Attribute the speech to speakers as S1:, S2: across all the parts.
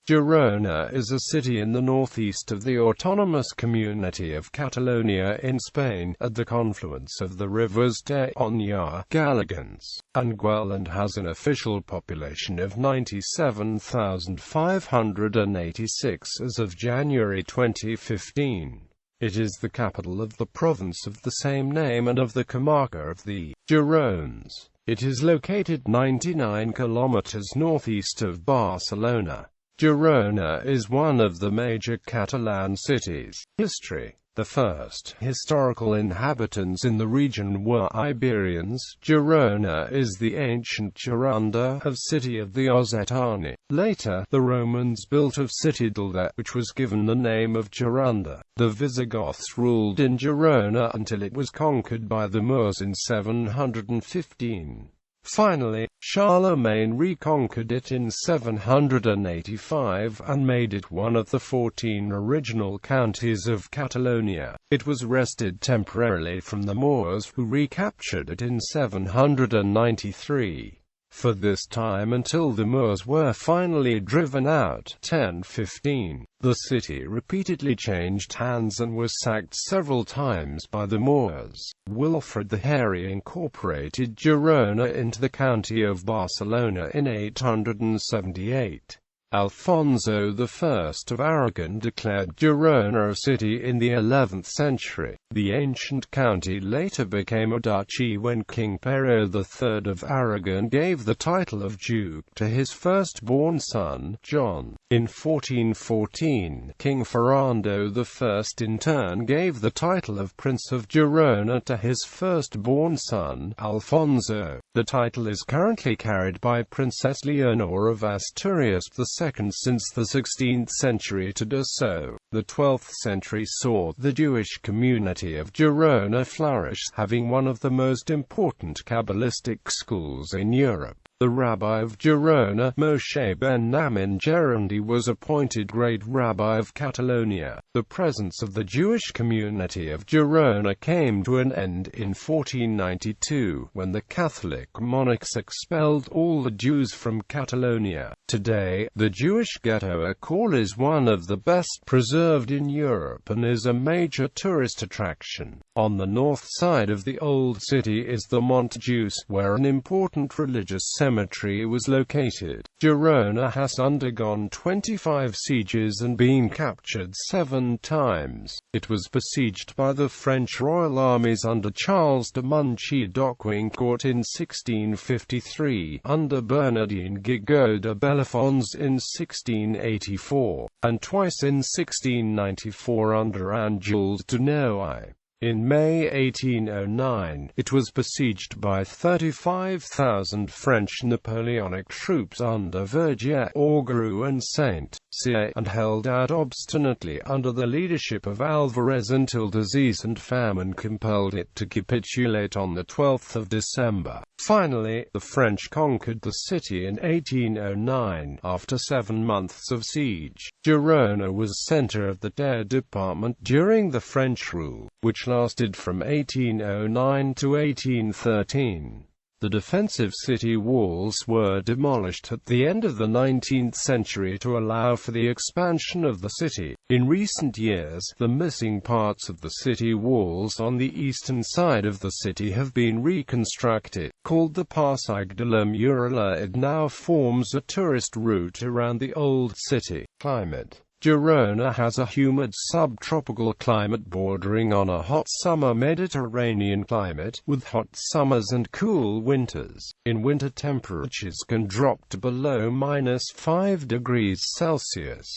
S1: Girona is a city in the northeast of the Autonomous Community of Catalonia in Spain, at the confluence of the rivers de Onyar, Galligants, and Güell, and has an official population of 97,586 as of January 2015. It is the capital of the province of the same name and of the comarca of the Gironès. It is located 99 kilometers northeast of Barcelona. Girona is one of the major Catalan cities. History. The first historical inhabitants in the region were Iberians. Girona is the ancient Gironda of city of the Occitanie. Later, the Romans built a citadel there, which was given the name of Gironda. The Visigoths ruled in Girona until it was conquered by the Moors in 715. Finally, Charlemagne reconquered it in 785 and made it one of the 14 original counties of Catalonia. It was wrested temporarily from the Moors, who recaptured it in 793. For this time until the Moors were finally driven out, 1015. The city repeatedly changed hands and was sacked several times by the Moors. Wilfred the Hairy incorporated Girona into the county of Barcelona in 878. Alfonso I of Aragon declared Girona a city in the 11th century. The ancient county later became a duchy when King Pero III of Aragon gave the title of Duke to his firstborn son, John. In 1414, King Ferrando I in turn gave the title of Prince of Girona to his firstborn son, Alfonso. The title is currently carried by Princess Leonor of Asturias II since the 16th century to do so. The 12th century saw the Jewish community of Girona flourish, having one of the most important Kabbalistic schools in Europe. The rabbi of Girona, Moshe ben Namin Gerondi, was appointed Great Rabbi of Catalonia. The presence of the Jewish community of Girona came to an end in 1492, when the Catholic monarchs expelled all the Jews from Catalonia. Today, the Jewish ghetto is one of the best preserved in Europe and is a major tourist attraction. On the north side of the old city is the Montjuïc, where an important religious cemetery was located. Girona has undergone 25 sieges and been captured 7 times. It was besieged by the French royal armies under Charles de Montjuïc d'Auquincourt in 1653, under Bernardin Guigot de Bellefonds in 1684, and twice in 1694 under Anne-Jules de Noailles. In May 1809, it was besieged by 35,000 French Napoleonic troops under Vergès, Augereau and Saint-Cyr, and held out obstinately under the leadership of Alvarez until disease and famine compelled it to capitulate on the 12th of December. Finally, the French conquered the city in 1809, after 7 months of siege. Girona was center of the Terre department during the French rule, which lasted from 1809 to 1813. The defensive city walls were demolished at the end of the 19th century to allow for the expansion of the city. In recent years, the missing parts of the city walls on the eastern side of the city have been reconstructed. Called the Passage de la Muralla, it now forms a tourist route around the old city. Climate. Girona has a humid subtropical climate bordering on a hot summer Mediterranean climate, with hot summers and cool winters. In winter, temperatures can drop to below -5 degrees Celsius.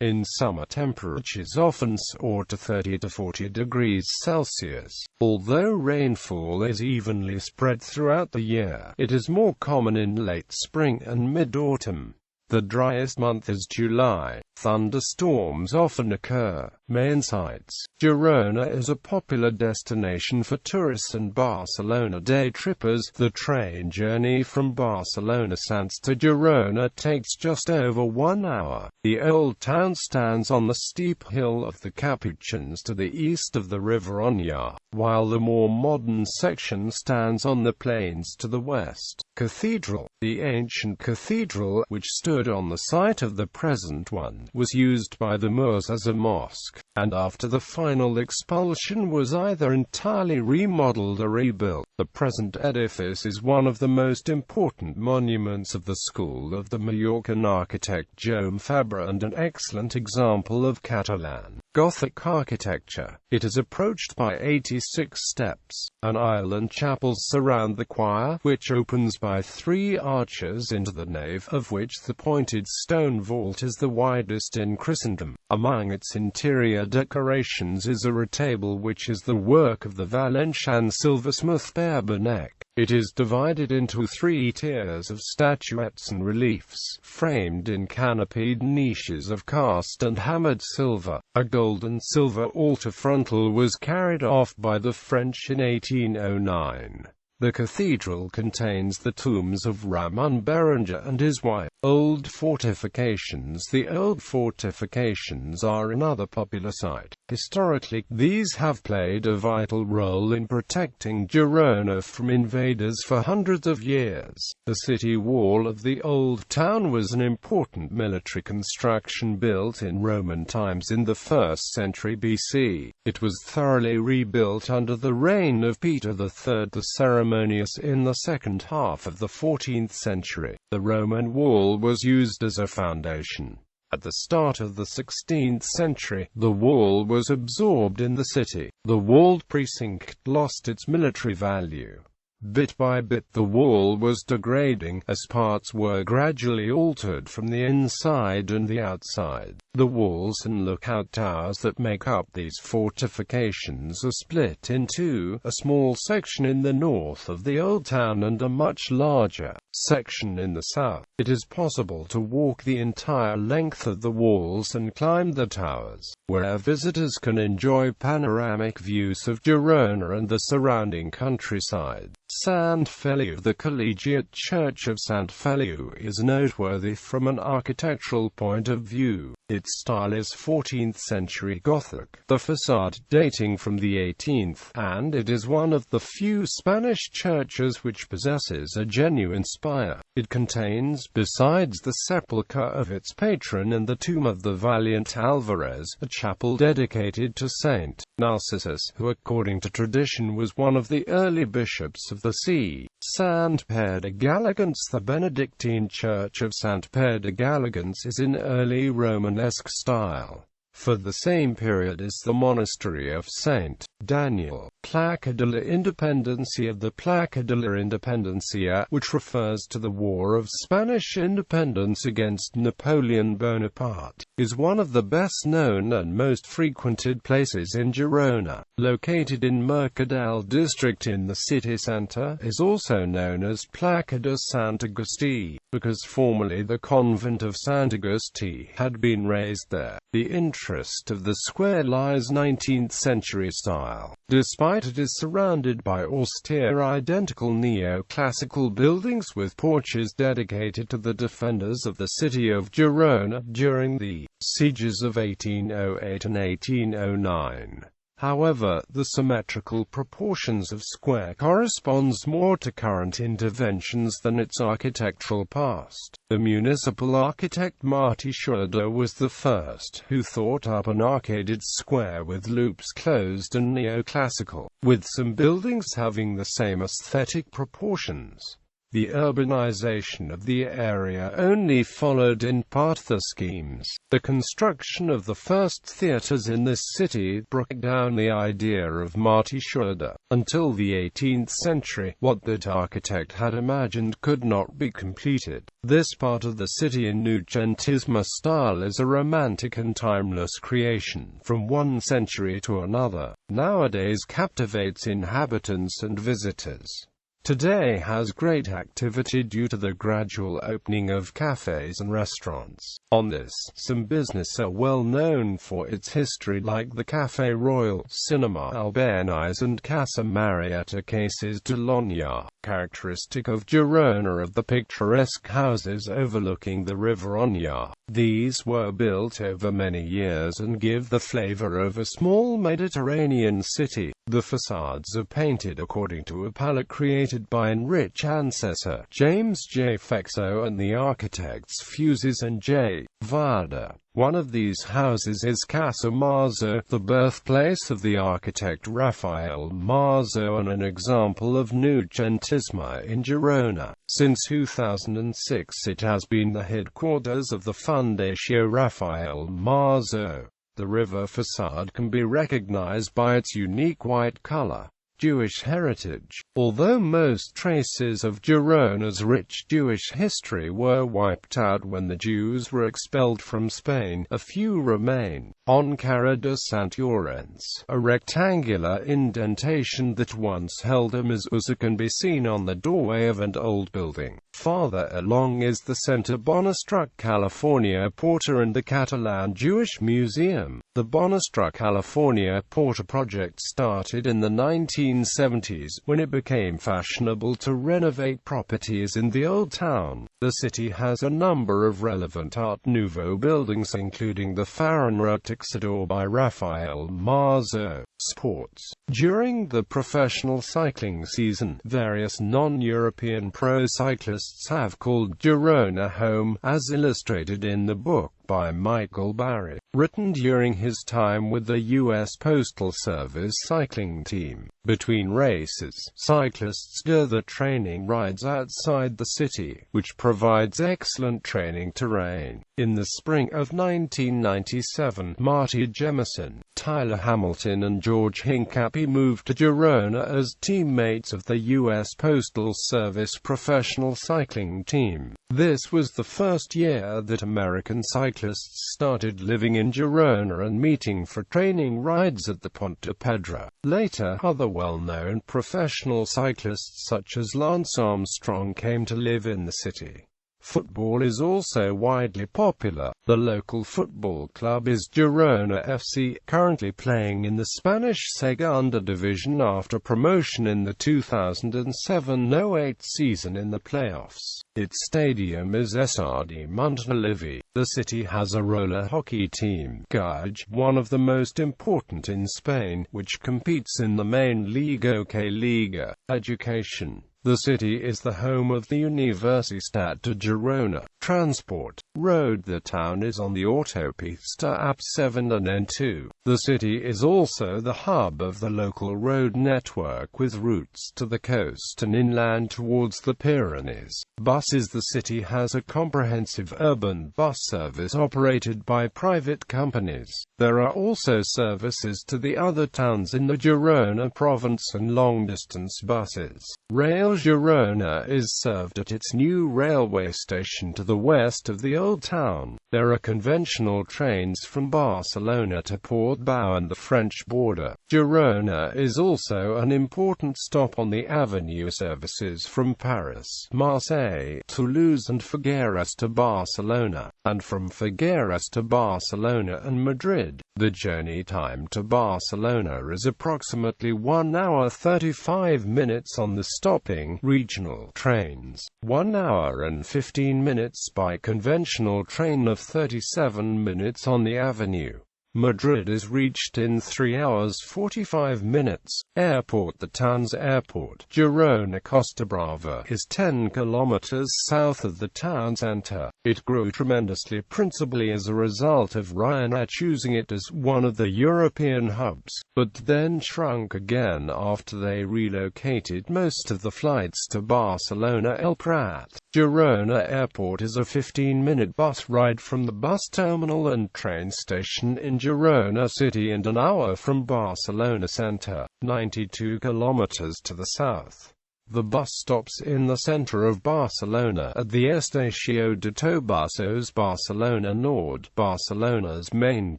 S1: In summer, temperatures often soar to 30 to 40 degrees Celsius. Although rainfall is evenly spread throughout the year, it is more common in late spring and mid-autumn. The driest month is July. Thunderstorms often occur. Main sites. Girona is a popular destination for tourists and Barcelona day trippers. The train journey from Barcelona Sants to Girona takes just over 1 hour. The old town stands on the steep hill of the Capuchins to the east of the river Onyar, while the more modern section stands on the plains to the west. Cathedral. The ancient cathedral, which stood on the site of the present one, was used by the Moors as a mosque, and after the final expulsion was either entirely remodeled or rebuilt. The present edifice is one of the most important monuments of the school of the Mallorcan architect Jaume Fabra and an excellent example of Catalan Gothic architecture. It is approached by 86 steps. An island chapel surround the choir, which opens by 3 arches into the nave, of which the pointed stone vault is the widest in Christendom. Among its interior decorations is a retable which is the work of the Valencian silversmith Benet. It is divided into 3 tiers of statuettes and reliefs, framed in canopied niches of cast and hammered silver. A gold and silver altar frontal was carried off by the French in 1809. The cathedral contains the tombs of Ramon Berenger and his wife. Old fortifications. The old fortifications are another popular site. Historically, these have played a vital role in protecting Girona from invaders for hundreds of years. The city wall of the old town was an important military construction built in Roman times in the 1st century BC. It was thoroughly rebuilt under the reign of Peter III the Ceremonious in the second half of the 14th century. The Roman wall was used as a foundation. At the start of the 16th century, the wall was absorbed in the city. The walled precinct lost its military value. Bit by bit the wall was degrading, as parts were gradually altered from the inside and the outside. The walls and lookout towers that make up these fortifications are split in two, a small section in the north of the old town and a much larger section in the south. It is possible to walk the entire length of the walls and climb the towers, where visitors can enjoy panoramic views of Girona and the surrounding countryside. Sant Feliu. The Collegiate Church of Sant Feliu is noteworthy from an architectural point of view. Its style is 14th century Gothic, the facade dating from the 18th, and it is one of the few Spanish churches which possesses a genuine spire. It contains, besides the sepulchre of its patron and the tomb of the valiant Alvarez, a chapel dedicated to Saint Narcissus, who according to tradition was one of the early bishops of the see. Sant Pere de Galligants. The Benedictine Church of Sant Pere de Galligants is in early Romanesque style. For the same period is the monastery of Saint Daniel. Placa de la Independencia. The Placa de la Independencia, which refers to the War of Spanish Independence against Napoleon Bonaparte, is one of the best known and most frequented places in Girona. Located in Mercadal district in the city centre, is also known as Placa de Sant Agustí, because formerly the convent of Sant Agustí had been raised there. The interest of the square lies 19th century style. Despite it is surrounded by austere identical neoclassical buildings with porches dedicated to the defenders of the city of Girona during the sieges of 1808 and 1809. However, the symmetrical proportions of square corresponds more to current interventions than its architectural past. The municipal architect Martí Xurda was the first who thought up an arcaded square with loops closed and neoclassical, with some buildings having the same aesthetic proportions. The urbanization of the area only followed in part the schemes. The construction of the first theaters in this city broke down the idea of Martí Xurda. Until the 18th century, what that architect had imagined could not be completed. This part of the city in Noucentisme style is a romantic and timeless creation, from one century to another. Nowadays captivates inhabitants and visitors. Today has great activity due to the gradual opening of cafes and restaurants. On this, some business are well known for its history, like the Café Royal, Cinema Albéniz and Casa Marietta Cases de l'Onyar. Characteristic of Girona are the picturesque houses overlooking the river Onyar. These were built over many years and give the flavor of a small Mediterranean city. The facades are painted according to a palette created by an rich ancestor, James J. Fexo, and the architects Fuses and J. Varda. One of these houses is Casa Marzo, the birthplace of the architect Rafael Marzo and an example of Noucentisme in Girona. Since 2006 it has been the headquarters of the Fundació Rafael Marzo. The river facade can be recognized by its unique white color. Jewish heritage. Although most traces of Girona's rich Jewish history were wiped out when the Jews were expelled from Spain, a few remain. On Cara de Sant Llorenç, a rectangular indentation that once held a mezuzah can be seen on the doorway of an old building. Farther along is the Centre Bonastruc California Porta and the Catalan Jewish Museum. The Bonastruc California Porta project started in the 1970s, when it became fashionable to renovate properties in the Old Town. The city has a number of relevant Art Nouveau buildings, including the Farnra Tixador by Rafael Marzo. Sports. During the professional cycling season, various non-European pro cyclists have called Girona home, as illustrated in the book by Michael Barry, written during his time with the U.S. Postal Service cycling team. Between races, cyclists do the training rides outside the city, which provides excellent training terrain. In the spring of 1997, Marty Jemison, Tyler Hamilton and George Hincapie moved to Girona as teammates of the U.S. Postal Service professional cycling team. This was the first year that American cyclists started living in Girona and meeting for training rides at the Ponte Pedra. Later, other well-known professional cyclists such as Lance Armstrong came to live in the city. Football is also widely popular. The local football club is Girona FC, currently playing in the Spanish Segunda Division after promotion in the 2007-08 season in the playoffs. Its stadium is Estadio Montilivi. The city has a roller hockey team, Güell, one of the most important in Spain, which competes in the main league OK Liga. Education. The city is the home of the Universitat de Girona. Transport. Road. The town is on the Autopista AP7 and N2. The city is also the hub of the local road network with routes to the coast and inland towards the Pyrenees. Buses. The city has a comprehensive urban bus service operated by private companies. There are also services to the other towns in the Girona province and long-distance buses. Rail. Girona is served at its new railway station to the west of the Old Town. There are conventional trains from Barcelona to Portbou and the French border. Girona is also an important stop on the Avenue services from Paris, Marseille, Toulouse and Figueres to Barcelona, and from Figueres to Barcelona and Madrid. The journey time to Barcelona is approximately 1 hour 35 minutes on the stopping regional trains, 1 hour and 15 minutes by conventional train of 37 minutes on the Avenue. Madrid is reached in 3 hours 45 minutes. Airport. The town's airport, Girona Costa Brava, is 10 kilometers south of the town center. It grew tremendously principally as a result of Ryanair choosing it as one of the European hubs, but then shrunk again after they relocated most of the flights to Barcelona El Prat. Girona Airport is a 15-minute bus ride from the bus terminal and train station in Girona City and an hour from Barcelona Center, 92 kilometers to the south. The bus stops in the center of Barcelona at the Estació d'Autobusos Barcelona Nord, Barcelona's main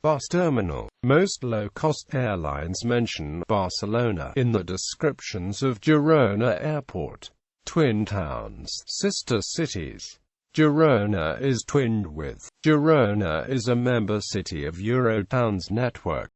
S1: bus terminal. Most low-cost airlines mention Barcelona in the descriptions of Girona Airport. Twin towns, sister cities. Girona is twinned with. Girona is a member city of Eurotowns network.